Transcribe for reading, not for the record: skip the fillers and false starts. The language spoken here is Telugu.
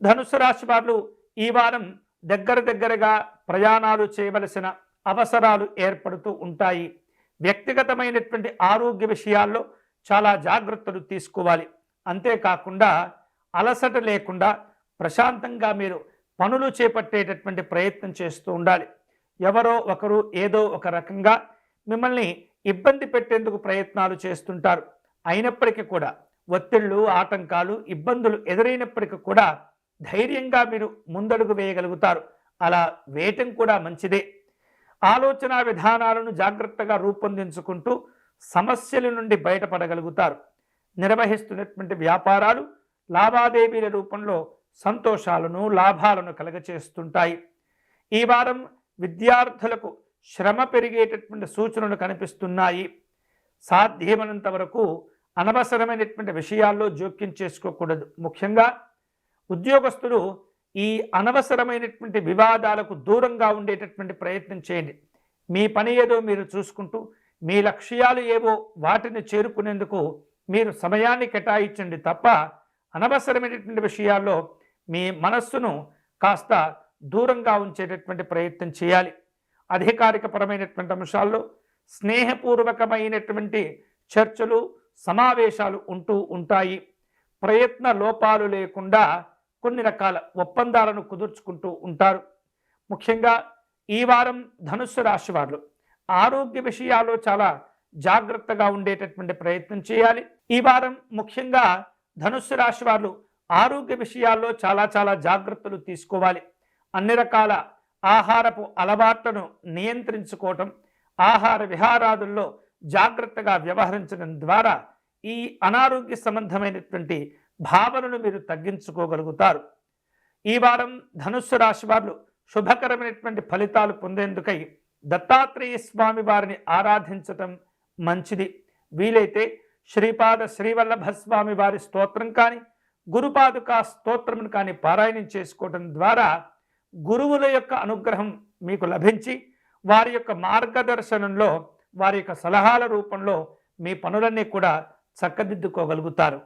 ధనుస్సు రాశి వారు ఈ వారం దగ్గరగా ప్రయాణాలు చేయవలసిన అవసరాలు ఏర్పడుతూ ఉంటాయి. వ్యక్తిగతమైనటువంటి ఆరోగ్య విషయాల్లో చాలా జాగ్రత్తలు తీసుకోవాలి. అంతేకాకుండా అలసట లేకుండా ప్రశాంతంగా మీరు పనులు చేపట్టేటటువంటి ప్రయత్నం చేస్తూ ఉండాలి. ఎవరో ఒకరు ఏదో ఒక రకంగా మిమ్మల్ని ఇబ్బంది పెట్టేందుకు ప్రయత్నాలు చేస్తుంటారు. అయినప్పటికీ కూడా ఒత్తిళ్లు, ఆటంకాలు, ఇబ్బందులు ఎదురైనప్పటికీ కూడా ధైర్యంగా మీరు ముందడుగు వేయగలుగుతారు. అలా వేయటం కూడా మంచిదే. ఆలోచన విధానాలను జాగ్రత్తగా రూపొందించుకుంటూ సమస్యల నుండి బయటపడగలుగుతారు. నిర్వహిస్తున్నటువంటి వ్యాపారాలు లావాదేవీల రూపంలో సంతోషాలను, లాభాలను కలగచేస్తుంటాయి. ఈ వారం విద్యార్థులకు శ్రమ పెరిగేటటువంటి సూచనలు కనిపిస్తున్నాయి. సాధ్యమైనంత వరకు అనవసరమైనటువంటి విషయాల్లో జోక్యం చేసుకోకూడదు. ముఖ్యంగా ఉద్యోగస్తులు ఈ అనవసరమైనటువంటి వివాదాలకు దూరంగా ఉండేటటువంటి ప్రయత్నం చేయండి. మీ పని ఏదో మీరు చూసుకుంటూ మీ లక్ష్యాలు ఏవో వాటిని చేరుకునేందుకు మీరు సమయాన్ని కేటాయించండి తప్ప అనవసరమైనటువంటి విషయాల్లో మీ మనస్సును కాస్త దూరంగా ఉంచేటటువంటి ప్రయత్నం చేయాలి. అధికారికపరమైనటువంటి అంశాల్లో స్నేహపూర్వకమైనటువంటి చర్చలు, సమావేశాలు ఉంటూ ఉంటాయి. ప్రయత్న లోపాలు లేకుండా కొన్ని రకాల ఒప్పందాలను కుదుర్చుకుంటూ ఉంటారు. ముఖ్యంగా ఈ వారం ధనుస్సు రాశి వారు ఆరోగ్య విషయాల్లో చాలా జాగ్రత్తగా ఉండేటటువంటి ప్రయత్నం చేయాలి. ఈ వారం ముఖ్యంగా ధనుస్సు రాశి వారు ఆరోగ్య విషయాల్లో చాలా జాగ్రత్తలు తీసుకోవాలి. అన్ని రకాల ఆహారపు అలవాట్లను నియంత్రించుకోవటం, ఆహార విహారాదుల్లో జాగ్రత్తగా వ్యవహరించడం ద్వారా ఈ అనారోగ్య సంబంధమైనటువంటి భావనను మీరు తగ్గించుకోగలుగుతారు. ఈ వారం ధనుస్సు రాశి వారు శుభకరమైనటువంటి ఫలితాలు పొందేందుకై దత్తాత్రేయ స్వామి వారిని ఆరాధించటం మంచిది. వీలైతే శ్రీపాద శ్రీవల్లభ స్వామి వారి స్తోత్రం కానీ, గురుపాదుకా స్తోత్రం కానీ పారాయణం చేసుకోవటం ద్వారా గురువుల యొక్క అనుగ్రహం మీకు లభించి వారి యొక్క మార్గదర్శనంలో, వారి యొక్క సలహాల రూపంలో మీ పనులన్నీ కూడా చక్కదిద్దుకోగలుగుతారు.